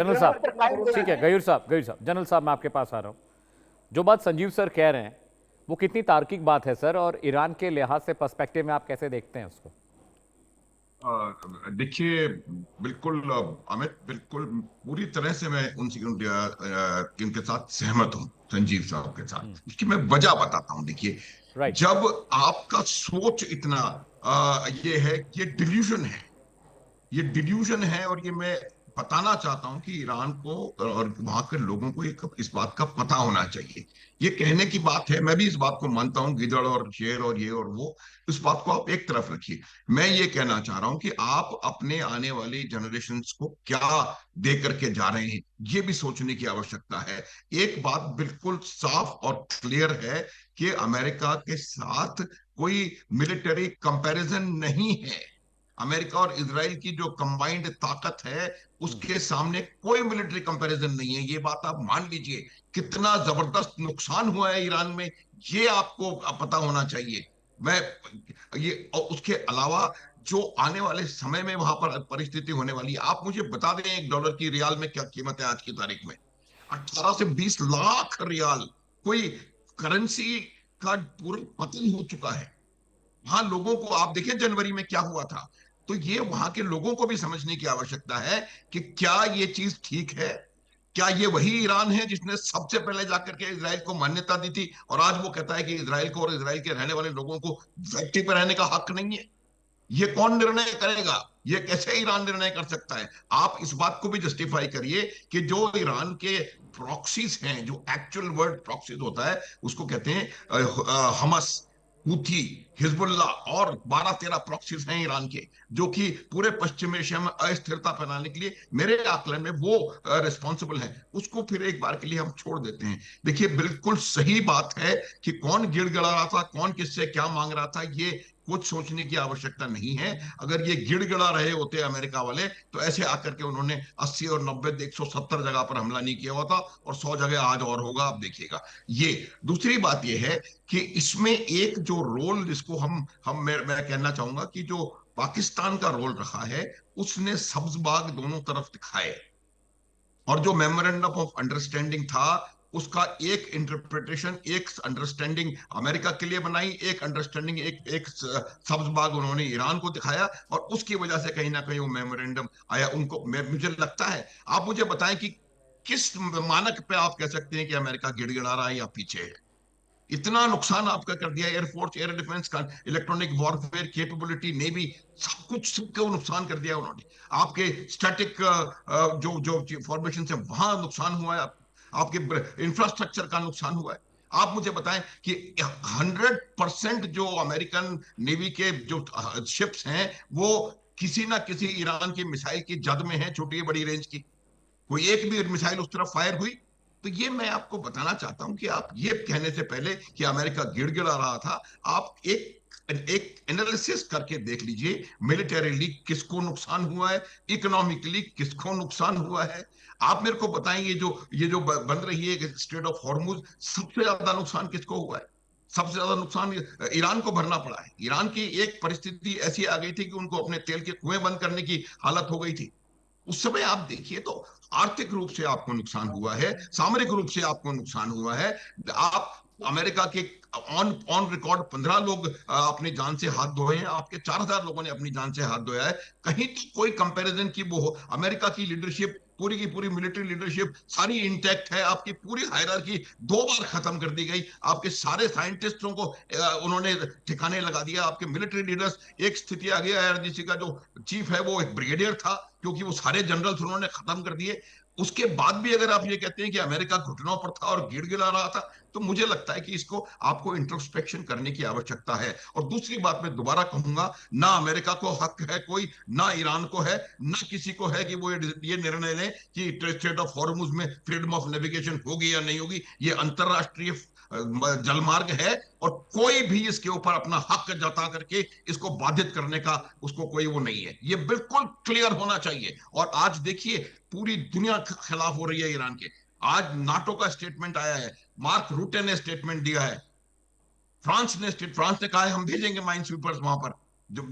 General साहब, ठीक है, गयूर साहब, जनरल साहब मैं आपके पास आ रहा हूँ। जो बात संजीव सर कह रहे हैं वो कितनी तार्किक बात है सर, और ईरान के लिहाज से पर्सपेक्टिव में आप कैसे देखते हैं उसको? देखिए, बिल्कुल अमित, बिल्कुल पूरी तरह से मैं उनके साथ सहमत हूँ, संजीव साहब के साथ। इसकी मैं वजह बताता हूँ। देखिए, राइट। जब आपका सोच इतना ये है, ये डिल्यूजन है, और ये मैं बताना चाहता हूं कि ईरान को और वहां के लोगों को इस बात का पता होना चाहिए। ये कहने की बात है, मैं भी इस बात को मानता हूं, गिदड़ और शेर और ये और वो, इस बात को आप एक तरफ रखिए। मैं ये कहना चाह रहा हूं कि आप अपने आने वाली जनरेशन्स को क्या दे करके जा रहे हैं, ये भी सोचने की आवश्यकता है। एक बात बिल्कुल साफ और क्लियर है कि अमेरिका के साथ कोई मिलिट्री कंपैरिजन नहीं है। अमेरिका और इसराइल की जो कंबाइंड ताकत है, उसके सामने कोई मिलिट्री कंपैरिजन नहीं है। ये बात आप मान लीजिए। कितना जबरदस्त नुकसान हुआ है ईरान में, ये आपको पता होना चाहिए। मैं ये और उसके अलावा जो आने वाले समय में वहां पर परिस्थिति होने वाली है, आप मुझे बता दें $1 की रियाल में क्या कीमत है आज की तारीख में? 18 से 20 लाख रियाल। कोई करेंसी का पूरा पतन हो चुका है। वहां लोगों को आप देखिए जनवरी में क्या हुआ था। तो ये वहां के लोगों को भी समझने की आवश्यकता है कि क्या ये चीज ठीक है। क्या ये वही ईरान है जिसने सबसे पहले जाकर के इजराइल को मान्यता दी थी, और आज वो कहता है कि इजराइल को और इजराइल के रहने वाले लोगों को धरती पर रहने का हक नहीं है? ये कौन निर्णय करेगा? ये कैसे ईरान निर्णय कर सकता है? आप इस बात को भी जस्टिफाई करिए कि जो ईरान के प्रॉक्सीज हैं, जो एक्चुअल वर्ड प्रॉक्सीज होता है उसको कहते हैं हमस, हूथी, हिजबुल्ला, और 12-13 प्रॉक्सीज हैं ईरान के, जो कि पूरे पश्चिम एशिया में अस्थिरता फैलाने के लिए मेरे आकलन में वो रिस्पॉन्सिबल है। उसको फिर एक बार के लिए हम छोड़ देते हैं। देखिए, बिल्कुल सही बात है कि कौन गिड़गिड़ा रहा था, कौन किससे क्या मांग रहा था, ये कुछ सोचने की आवश्यकता नहीं है। अगर ये गिड़गिड़ा रहे होते अमेरिका वाले, तो ऐसे आकर के उन्होंने 80 और 90, 170 जगह पर हमला नहीं किया हुआ था, और 100 जगह आज और होगा, आप देखिएगा। ये दूसरी बात ये है कि इसमें एक जो रोल जिसको मैं कहना चाहूंगा कि जो पाकिस्तान का रोल रहा है, उसने सब्ज बाग दोनों तरफ दिखाए। और जो मेमोरेंडम ऑफ अंडरस्टैंडिंग था, उसका एक इंटरप्रिटेशन, एक अंडरस्टैंडिंग अमेरिका के लिए बनाई, एक अंडरस्टैंडिंग, एक एक सब्ज बाग उन्होंने ईरान को दिखाया, और उसकी वजह से कहीं ना कहीं वो मेमोरेंडम आया। उनको मुझे लगता है, आप मुझे बताएं कि किस मानक पे आप कह सकते हैं कि अमेरिका गिड़गिड़ा रहा है या पीछे है? इतना नुकसान आपका कर दिया, एयरफोर्स, एयर डिफेंस का, इलेक्ट्रॉनिक वॉरफेयर कैपेबिलिटी, नेवी, सब कुछ, सबको नुकसान कर दिया उन्होंने। आपके स्टैटिक जो जो फॉर्मेशन है वहां नुकसान हुआ है, आपके इंफ्रास्ट्रक्चर का नुकसान हुआ है। आप मुझे बताएं कि 100% जो अमेरिकन नेवी के जो शिप्स हैं, वो किसी ना किसी ईरान की मिसाइल की जद में है, छोटी बड़ी रेंज की। कोई एक भी मिसाइल उस तरफ फायर हुई? तो ये मैं आपको बताना चाहता हूं कि आप ये कहने से पहले कि अमेरिका गिड़गिड़ा रहा था, आप एक एक एनालिसिस करके देख लीजिए, मिलिटरीली किसको नुकसान हुआ है, इकोनॉमिकली किसको नुकसान हुआ है। आप मेरे को बताएं, ये जो बन रही है स्ट्रेट ऑफ हॉर्मुज, सबसे ज्यादा नुकसान किसको हुआ है? सबसे ज्यादा नुकसान ईरान को भरना पड़ा है। ईरान की एक परिस्थिति ऐसी आ गई थी कि उनको अपने तेल के कुएं बंद करने की हालत हो गई थी। उस समय आप देखिए तो आर्थिक रूप से आपको नुकसान हुआ है, सामरिक रूप से आपको नुकसान हुआ है। आप अमेरिका के ऑन ऑन रिकॉर्ड 15 लोग अपनी जान से हाथ धोए हैं, आपके 4,000 लोगों ने अपनी जान से हाथ धोया है। कहीं तो कोई कंपैरिजन की वो हो? अमेरिका की लीडरशिप, पूरी की पूरी मिलिट्री लीडरशिप सारी इंटैक्ट है, आपकी पूरी हायरार्की 2 बार खत्म कर दी गई, आपके सारे साइंटिस्टों को उन्होंने ठिकाने लगा दिया, आपके मिलिट्री लीडर्स, एक स्थिति आ गई आईआरजीसी का जो चीफ है वो एक ब्रिगेडियर था, क्योंकि वो सारे जनरल्स उन्होंने खत्म कर दिए। उसके बाद भी अगर आप ये कहते हैं कि अमेरिका घुटनों पर था और गिड़गिड़ा रहा था, तो मुझे लगता है कि इसको आपको इंट्रोस्पेक्शन करने की आवश्यकता है। और दूसरी बात मैं दोबारा कहूंगा, ना अमेरिका को हक है कोई, ना ईरान को है, ना किसी को है कि वो ये निर्णय लें कि स्ट्रेट ऑफ हॉर्मुज में फ्रीडम ऑफ नेविगेशन होगी या नहीं होगी। ये अंतरराष्ट्रीय जलमार्ग है, और कोई भी इसके ऊपर अपना हक जता करके इसको बाधित करने का उसको कोई वो नहीं है। ये बिल्कुल क्लियर होना चाहिए। और आज देखिए, पूरी दुनिया खिलाफ हो रही है ईरान के। आज नाटो का स्टेटमेंट आया है, मार्क रूटे ने स्टेटमेंट दिया है, फ्रांस ने कहा है हम भेजेंगे माइन स्वीपर्स वहां पर। जो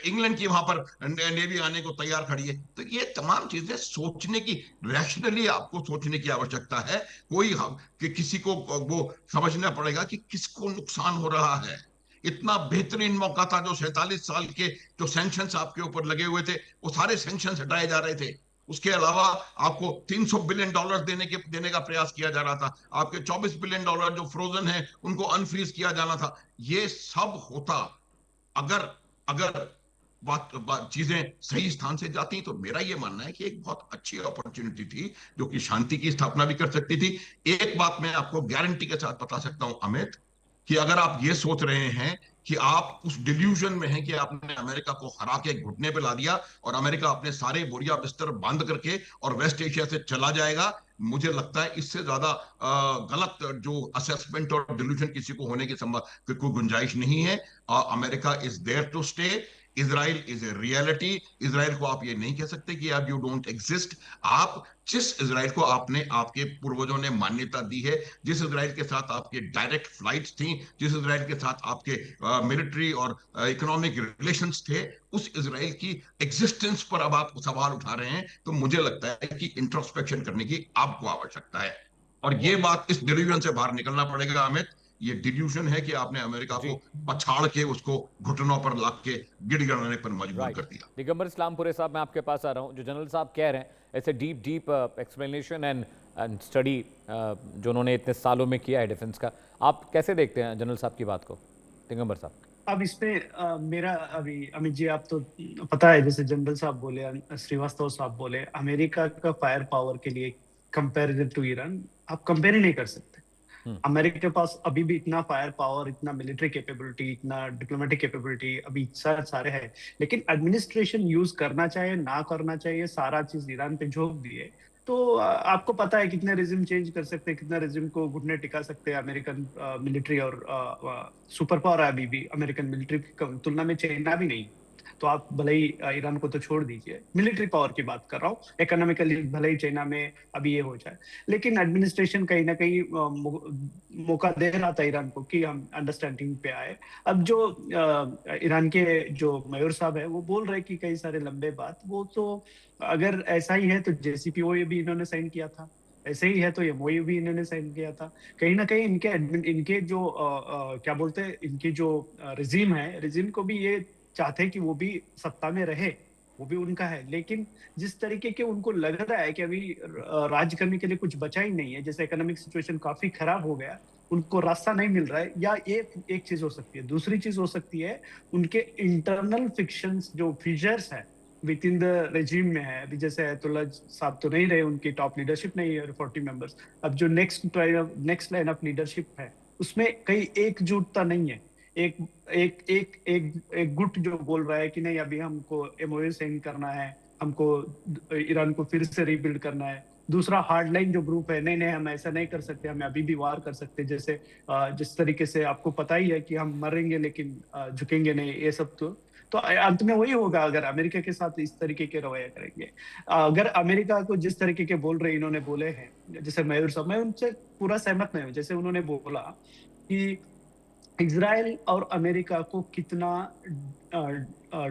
इंग्लैंड की वहां पर नेवी आने को तैयार खड़ी है। तो ये तमाम चीजें सोचने की, रैशनली आपको सोचने की आवश्यकता है। कि किसी को वो समझना पड़ेगा कि किसको नुकसान हो रहा है। इतना बेहतरीन मौका था, जो 47 साल के जो सैंक्शंस आपके ऊपर लगे हुए थे, वो सारे सैंक्शंस हटाए जा रहे थे। उसके अलावा आपको $300 बिलियन देने का प्रयास किया जा रहा था। आपके $24 बिलियन जो फ्रोजन है उनको अनफ्रीज किया जाना था। ये सब होता अगर अगर चीजें सही स्थान से जाती। तो मेरा ये मानना है कि एक बहुत अच्छी अपॉर्चुनिटी थी, जो कि शांति की स्थापना भी कर सकती थी। एक बात मैं आपको गारंटी के साथ बता सकता हूं अमित, कि अगर आप ये सोच रहे हैं कि आप उस डिल्यूजन में हैं कि आपने अमेरिका को हरा के घुटने पे ला दिया और अमेरिका अपने सारे बोरिया बिस्तर बंद करके और वेस्ट एशिया से चला जाएगा, मुझे लगता है इससे ज्यादा गलत जो असेसमेंट और डिल्यूजन किसी को होने की संभव कोई गुंजाइश नहीं है। America is there to stay. Israel is a reality. Israel को आप ये नहीं कह सकते कि आप यू डोंट एग्जिस्ट। आप जिस इसराइल को आपने, आपके पूर्वजों ने मान्यता दी है, जिस इसराइल के साथ आपके डायरेक्ट फ्लाइट्स थी, जिस इसराइल के साथ आपके मिलिट्री और इकोनॉमिक रिलेशंस थे, उस इसराइल की एग्जिस्टेंस पर अब आप सवाल उठा रहे हैं। तो मुझे लगता है कि इंट्रोस्पेक्शन करने की आपको आवश्यकता है। और ये बात, इस डिल्यूजन से बाहर निकलना पड़ेगा अमित। ये डिल्यूजन है कि आपने अमेरिका को जी, पछाड़ के उसको घुटनों पर ला के गिड़गिड़ाने पर मजबूर राइट। कर दिया। दिगंबर इस्लामपुरे साहब, मैं आपके पास आ रहा हूँ। जो जनरल साहब कह रहे हैं, ऐसे deep deep explanation and study जो उन्होंने इतने सालों में किया है डिफेंस का, आप कैसे देखते हैं जनरल साहब की बात को, दिगंबर साहब? अब इसमें मेरा अभी अमित जी, आप तो पता है, जैसे जनरल साहब बोले, श्रीवास्तव साहब बोले, अमेरिका का फायर पावर के लिए कंपेरिजन टू ईरान आप कंपेयर ही नहीं कर सकते। अमेरिका के पास अभी भी इतना फायर पावर, इतना मिलिट्री कैपेबिलिटी, इतना डिप्लोमेटिक कैपेबिलिटी अभी सारे है। लेकिन एडमिनिस्ट्रेशन यूज करना चाहिए ना करना चाहिए, सारा चीज ईरान पे झोंक दिए। तो आपको पता है कितने रिजिम चेंज कर सकते हैं, कितना रिजिम को घुटने टिका सकते हैं अमेरिकन मिलिट्री। और सुपर पावर है अभी भी अमेरिकन मिलिट्री की तुलना में चाइना भी नहीं। तो आप भले ही ईरान को तो छोड़ दीजिए, मिलिट्री पावर की बात कर रहा हूँ, इकोनॉमिकली भले ही चाइना में अभी ये हो जाए, लेकिन एडमिनिस्ट्रेशन कहीं ना कहीं मौका दे रहा था ईरान को कि हम अंडरस्टैंडिंग पे आए। अब जो ईरान के जो मयूर साहब है वो बोल रहे कि कई सारे लंबे बात, वो तो अगर ऐसा ही है तो जेसीपीओए भी इन्होंने साइन किया था, ऐसे ही है तो एमओयू भी इन्होंने साइन किया था। कहीं ना कहीं इनके जो क्या बोलते हैं, इनकी जो रिजीम है, रिजीम को भी ये चाहते हैं कि वो भी सत्ता में रहे, वो भी उनका है। लेकिन जिस तरीके के उनको लग रहा है कि अभी राज करने के लिए कुछ बचा ही नहीं है, जैसे इकोनॉमिक सिचुएशन काफी खराब हो गया, उनको रास्ता नहीं मिल रहा है, या एक चीज हो सकती है। दूसरी चीज हो सकती है उनके इंटरनल फिक्शंस, जो फिजर्स है विद इन द रेजिम में है। अभी जैसे अयतुल्ला साहब तो नहीं रहे, उनकी टॉप लीडरशिप नहीं है 40 मेंबर्स। अब जो नेक्स्ट लाइन ऑफ लीडरशिप है उसमें कहीं एकजुटता नहीं है। एक एक एक एक एक गुट जो बोल रहा है कि नहीं, अभी हमको एमओयू साइन करना है, हमको ईरान को फिर से रीबिल्ड करना है। दूसरा हार्डलाइन जो ग्रुप है, नहीं नहीं हम ऐसा नहीं कर सकते, हमें अभी भी वार कर सकते, जैसे जिस तरीके से आपको पता ही है कि हम मरेंगे लेकिन झुकेंगे नहीं, ये सब। तो अंत में वही होगा अगर अमेरिका के साथ इस तरीके के रवैया करेंगे। अगर अमेरिका को जिस तरीके के बोल रहे इन्होंने बोले हैं, जैसे मयूर साहब, मैं उनसे पूरा सहमत नहीं हूँ। जैसे उन्होंने बोला कि इजराइल और अमेरिका को कितना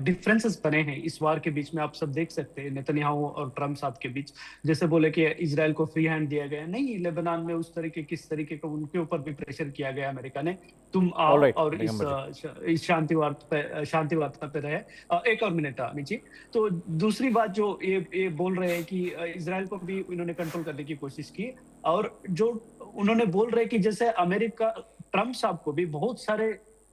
डिफरेंसेस बने हैं इस वार के बीच में, आप सब देख सकते हैं नेतन्याहू और ट्रम्प साहब के बीच। जैसे बोले कि इजराइल को फ्री हैंड दिया गया, नहीं, लेबनान में उस तरीके किस तरीके का उनके ऊपर भी प्रेशर किया गया अमेरिका ने, तुम आओ और इस शांति वार्ता पे रहे। एक और मिनट अमित जी। तो दूसरी बात जो ये बोल रहे हैं कि इजराइल को भी इन्होंने कंट्रोल करने की कोशिश की, और जो उन्होंने बोल रहे कि जैसे अमेरिका, ट्रम्प साहब को भी बहुत सारे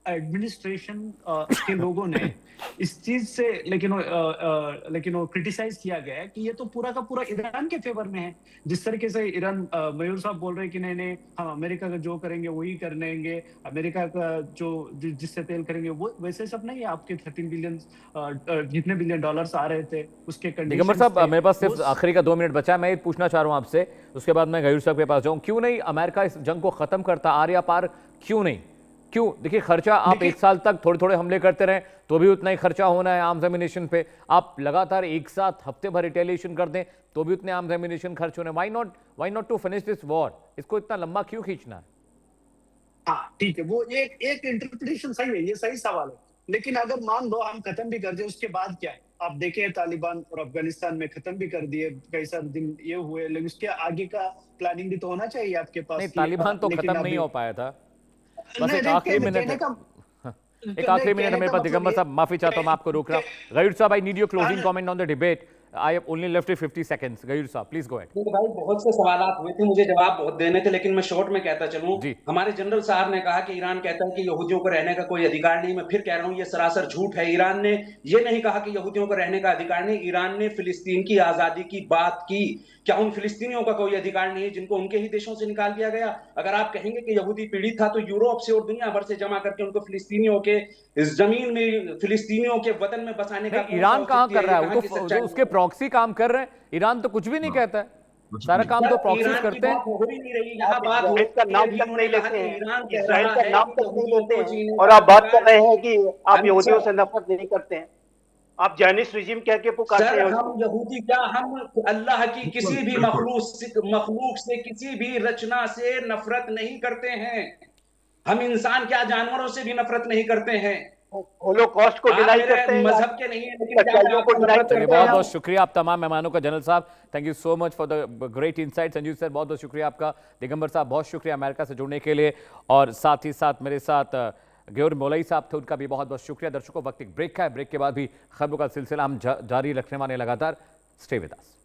एडमिनिस्ट्रेशन के लोगों ने इस चीज से, लेकिन वो क्रिटिसाइज किया गया है कि ये तो पूरा का पूरा ईरान के फेवर में है। जिस तरीके से ईरान, मयूर साहब बोल रहे हैं कि नहीं नहीं हम अमेरिका का जो करेंगे वही कर लेंगे, अमेरिका का जो जिससे तेल करेंगे वो, वैसे सब नहीं है। आपके 13 बिलियन जितने बिलियन डॉलर्स आ रहे थे उसके कंडीशन। दिगंबर साहब, मेरे पास सिर्फ आखिरी का 2 मिनट बचा है। मैं ये पूछना चाह रहा हूं आपसे, उसके बाद मैं गयूर साहब के पास जाऊं। क्यों नहीं अमेरिका इस जंग को खत्म करता, आर्या पार क्यों नहीं? क्यों? देखिए, खर्चा आप 1 साल तक थोड़े थोड़े हमले करते रहे तो भी उतना ही खर्चा होना है आर्म्स एमिनेशन पे। आप लगातार एक साथ हफ्ते भर रिटेलिएशन कर दें तो भी उतने आर्म्स एमिनेशन खर्च होने। Why not to finish this war? इसको इतना लंबा क्यों खींचना है? हाँ ठीक है, वो एक इंटरप्रिटेशन सही है, ये सही सवाल है। लेकिन अगर मान लो हम खत्म भी कर दें, उसके बाद क्या है? आप देखें तालिबान और अफगानिस्तान में खत्म भी कर दिए, कई सारे दिन ये हुए, लेकिन उसके आगे का प्लानिंग भी तो होना चाहिए आपके पास नहीं, कि तालिबान तो लेकिन खत्म नहीं अभी हो पाया था। बस नहीं एक नहीं, आखिरी मिनट कहने है। का हाँ, एक आखिरी मिनट है मेरे पास। दिगंबर साहब माफी चाहता हूं, मैं आपको रोक रहा हूं। गयूर साहब, I need your closing comment on the debate. I have only left 50 seconds. Gayur साहब प्लीज गो अहेड। देखिए भाई, बहुत से सवालात हुए थे, मुझे जवाब बहुत देने थे, लेकिन मैं शॉर्ट में कहता चलूं। जी। हमारे जनरल साहब ने कहा कि ईरान कहता है कि यहूदियों को रहने का कोई अधिकार नहीं। मैं फिर कह रहा हूं, ये सरासर झूठ है। ईरान ने ये नहीं कहा कि यहूदियों को रहने का अधिकार नहीं। ईरान ने फिलिस्तीन की आजादी की बात की। क्या उन फिलिस्तीनियों का कोई अधिकार नहीं है जिनको उनके ही देशों से निकाल दिया गया? अगर आप कहेंगे कि यहूदी पीड़ित था, तो यूरोप से और दुनिया भर से जमा करके उनको फिलिस्तीनियों के इस जमीन में, फिलिस्तीनियों के वतन में बसाने का नहीं, ईरान कहां कर रहा है? वो कहां तो की जो सच्चाई उसके प्रॉक्सी काम कर रहे हैं। ईरान तो कुछ भी नहीं कहता है, कुछ सारा भी काम तो प्रॉक्सीज ईरान की करते बात हैं। हो ही नहीं रही। यहाँ आप बात हो इजराइल का रही नाम है, तक उन्होंने नहीं कहा लेते कि हैं। ईरान कह इजराइल रहा का है नाम कि तक नहीं यहूदियों लेते को हैं, जीने और का आप बात कर अधिकार रहे है। हैं कि आप हम यहूदियों सर से नफरत नहीं करते हैं। आप जायनिस्ट रिजीम कह के पुकारते हैं हम उसको। यहूदी क्या, हम अल्लाह की किसी भी बिल्कुल। मखलूक से, किसी भी रचना से नफरत नहीं करते हैं। हम इंसान क्या, जानवरों से भी नफरत नहीं करते हैं। होलोकॉस्ट को आप डिनाई मेरे करते हैं, मजहब के नहीं है, लेकिन क्या मैं सच्चाइयों को आपसे डिनाई नफरत चलिए, करते करता हैं बहुत हम। बहुत शुक्रिया आप तमाम मेहमानों का। जनरल साहब, thank you so much for the great insights. Sanjeev sir, बहुत बहुत शुक्रिया आपका। दिगंबर साहब, बहुत शुक्रिया अमेरिका से जुड़ने के लिए। और साथ ही साथ मेरे साथ गयूर मौलवी साहब थे, उनका भी बहुत बहुत शुक्रिया। दर्शकों, वक्त एक ब्रेक का है, ब्रेक के बाद भी खबरों का सिलसिला हम जारी रखने वाले लगातार। Stay with us.